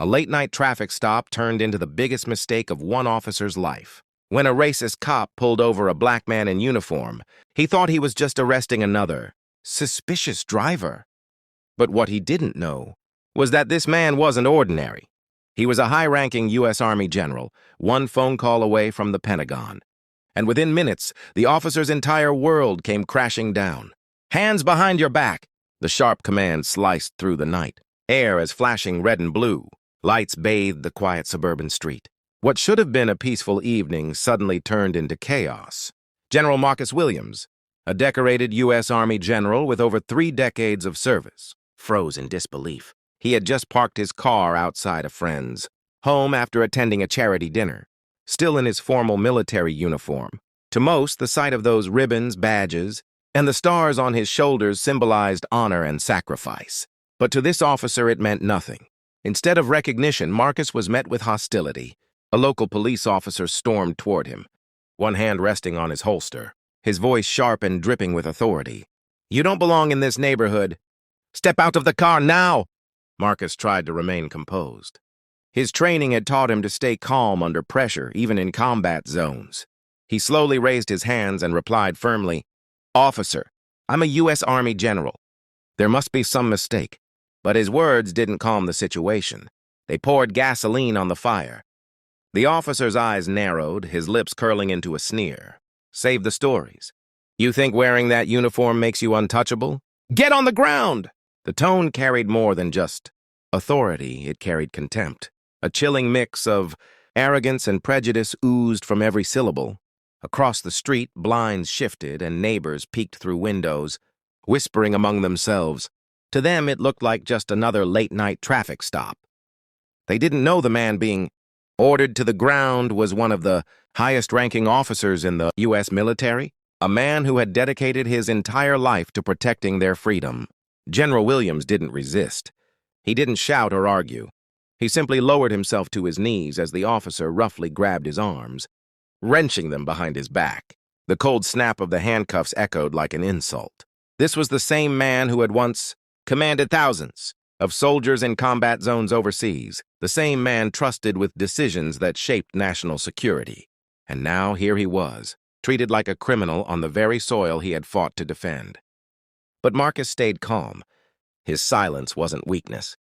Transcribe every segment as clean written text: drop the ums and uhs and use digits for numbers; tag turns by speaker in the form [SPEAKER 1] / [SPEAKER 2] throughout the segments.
[SPEAKER 1] A late-night traffic stop turned into the biggest mistake of one officer's life. When a racist cop pulled over a black man in uniform, he thought he was just arresting another suspicious driver. But what he didn't know was that this man wasn't ordinary. He was a high-ranking U.S. Army general, one phone call away from the Pentagon. And within minutes, the officer's entire world came crashing down. "Hands behind your back!" The sharp command sliced through the night. Air as flashing red and blue. Lights bathed the quiet suburban street. What should have been a peaceful evening suddenly turned into chaos. General Marcus Williams, a decorated U.S. Army general with over 3 decades of service, froze in disbelief. He had just parked his car outside a friend's home after attending a charity dinner, still in his formal military uniform. To most, the sight of those ribbons, badges, and the stars on his shoulders symbolized honor and sacrifice. But to this officer, it meant nothing. Instead of recognition, Marcus was met with hostility. A local police officer stormed toward him, one hand resting on his holster, his voice sharp and dripping with authority. "You don't belong in this neighborhood. Step out of the car now!" Marcus tried to remain composed. His training had taught him to stay calm under pressure, even in combat zones. He slowly raised his hands and replied firmly, "Officer, I'm a U.S. Army general. There must be some mistake." But his words didn't calm the situation. They poured gasoline on the fire. The officer's eyes narrowed, his lips curling into a sneer. "Save the stories. You think wearing that uniform makes you untouchable? Get on the ground!" The tone carried more than just authority, it carried contempt. A chilling mix of arrogance and prejudice oozed from every syllable. Across the street, blinds shifted and neighbors peeked through windows, whispering among themselves. To them, it looked like just another late-night traffic stop. They didn't know the man being ordered to the ground was one of the highest-ranking officers in the U.S. military, a man who had dedicated his entire life to protecting their freedom. General Williams didn't resist. He didn't shout or argue. He simply lowered himself to his knees as the officer roughly grabbed his arms, wrenching them behind his back. The cold snap of the handcuffs echoed like an insult. This was the same man who had once commanded thousands of soldiers in combat zones overseas, the same man trusted with decisions that shaped national security. And now here he was, treated like a criminal on the very soil he had fought to defend. But Marcus stayed calm. His silence wasn't weakness.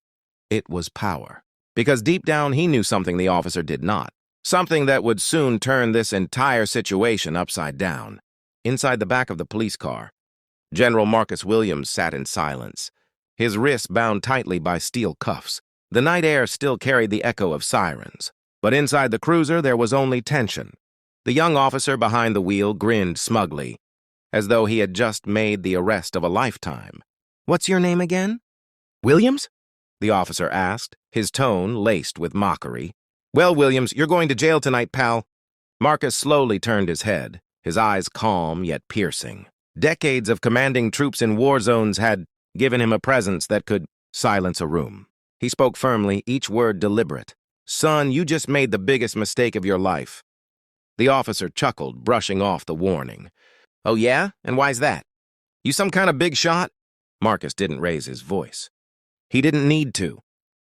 [SPEAKER 1] It was power. Because deep down he knew something the officer did not. Something that would soon turn this entire situation upside down. Inside the back of the police car, General Marcus Williams sat in silence, his wrists bound tightly by steel cuffs. The night air still carried the echo of sirens. But inside the cruiser there was only tension. The young officer behind the wheel grinned smugly, as though he had just made the arrest of a lifetime. "What's your name again?" "Williams?" the officer asked, his tone laced with mockery. "Well, Williams, you're going to jail tonight, pal." Marcus slowly turned his head, his eyes calm yet piercing. Decades of commanding troops in war zones had given him a presence that could silence a room. He spoke firmly, each word deliberate. "Son, you just made the biggest mistake of your life." The officer chuckled, brushing off the warning. "Oh yeah? And why's that? You some kind of big shot?" Marcus didn't raise his voice. He didn't need to.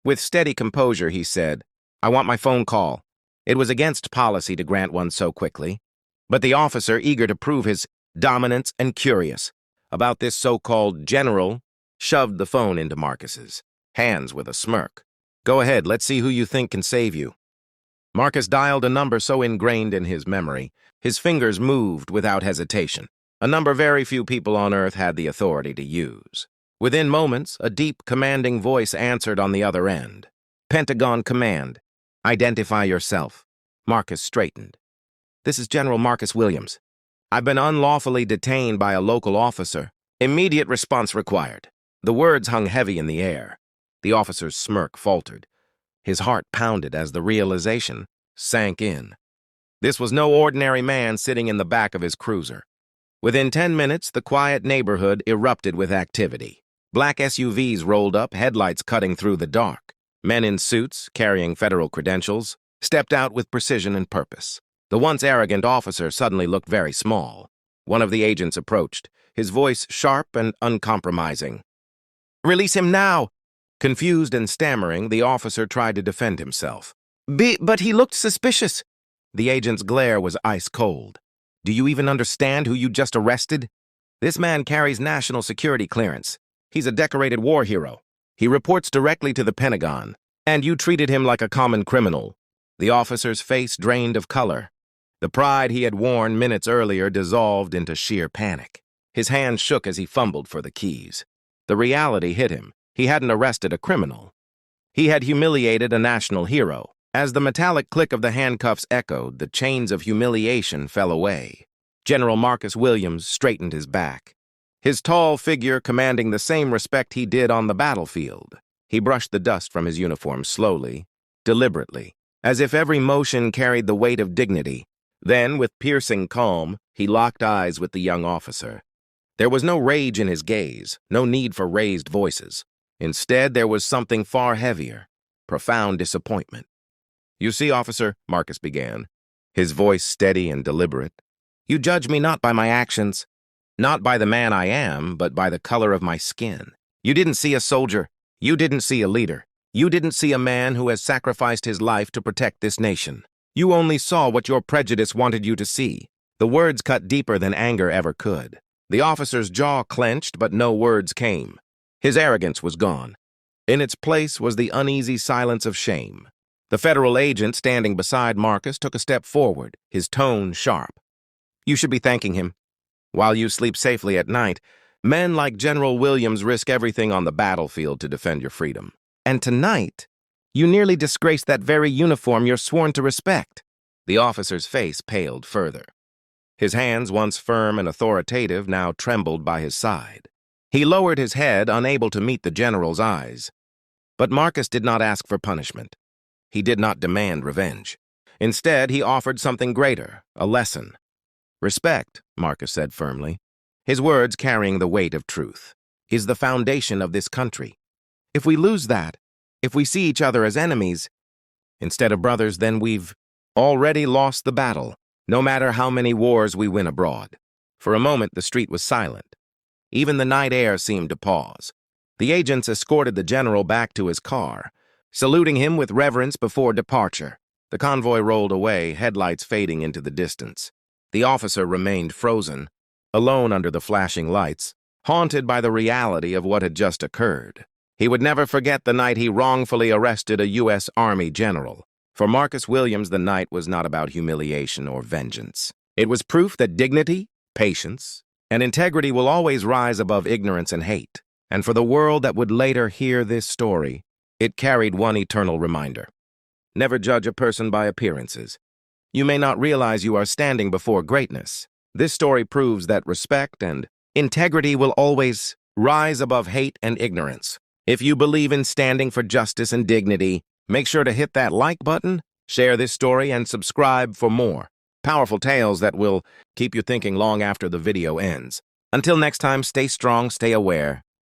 [SPEAKER 1] With steady composure, he said, "I want my phone call." It was against policy to grant one so quickly. But the officer, eager to prove his dominance and curious about this so-called general, shoved the phone into Marcus's hands with a smirk. "Go ahead, let's see who you think can save you." Marcus dialed a number so ingrained in his memory, his fingers moved without hesitation, a number very few people on Earth had the authority to use. Within moments, a deep, commanding voice answered on the other end. "Pentagon Command. Identify yourself." Marcus straightened. "This is General Marcus Williams. I've been unlawfully detained by a local officer. Immediate response required." The words hung heavy in the air. The officer's smirk faltered. His heart pounded as the realization sank in. This was no ordinary man sitting in the back of his cruiser. Within 10 minutes, the quiet neighborhood erupted with activity. Black SUVs rolled up, headlights cutting through the dark. Men in suits, carrying federal credentials, stepped out with precision and purpose. The once arrogant officer suddenly looked very small. One of the agents approached, his voice sharp and uncompromising. "Release him now!" Confused and stammering, the officer tried to defend himself. But he looked suspicious. The agent's glare was ice cold. Do you even understand who you just arrested? This man carries national security clearance. He's a decorated war hero. He reports directly to the Pentagon, and you treated him like a common criminal. The officer's face drained of color. The pride he had worn minutes earlier dissolved into sheer panic. His hand shook as he fumbled for the keys. The reality hit him. He hadn't arrested a criminal. He had humiliated a national hero. As the metallic click of the handcuffs echoed, the chains of humiliation fell away. General Marcus Williams straightened his back, his tall figure commanding the same respect he did on the battlefield. He brushed the dust from his uniform slowly, deliberately, as if every motion carried the weight of dignity. Then, with piercing calm, he locked eyes with the young officer. There was no rage in his gaze, no need for raised voices. Instead, there was something far heavier, profound disappointment. "You see, officer," Marcus began, his voice steady and deliberate, "you judge me not by my actions, not by the man I am, but by the color of my skin. You didn't see a soldier. You didn't see a leader. You didn't see a man who has sacrificed his life to protect this nation. You only saw what your prejudice wanted you to see." The words cut deeper than anger ever could. The officer's jaw clenched, but no words came. His arrogance was gone. In its place was the uneasy silence of shame. The federal agent standing beside Marcus took a step forward, his tone sharp. "You should be thanking him. While you sleep safely at night, men like General Williams risk everything on the battlefield to defend your freedom. And tonight, you nearly disgraced that very uniform you're sworn to respect." The officer's face paled further. His hands, once firm and authoritative, now trembled by his side. He lowered his head, unable to meet the general's eyes. But Marcus did not ask for punishment. He did not demand revenge. Instead, he offered something greater, a lesson. "Respect," Marcus said firmly, his words carrying the weight of truth, "is the foundation of this country. If we lose that, if we see each other as enemies, instead of brothers, then we've already lost the battle, no matter how many wars we win abroad." For a moment, the street was silent. Even the night air seemed to pause. The agents escorted the general back to his car, saluting him with reverence before departure. The convoy rolled away, headlights fading into the distance. The officer remained frozen, alone under the flashing lights, haunted by the reality of what had just occurred. He would never forget the night he wrongfully arrested a U.S. Army general. For Marcus Williams, the night was not about humiliation or vengeance. It was proof that dignity, patience, and integrity will always rise above ignorance and hate. And for the world that would later hear this story, it carried one eternal reminder. Never judge a person by appearances. You may not realize you are standing before greatness. This story proves that respect and integrity will always rise above hate and ignorance. If you believe in standing for justice and dignity, make sure to hit that like button, share this story, and subscribe for more powerful tales that will keep you thinking long after the video ends. Until next time, stay strong, stay aware,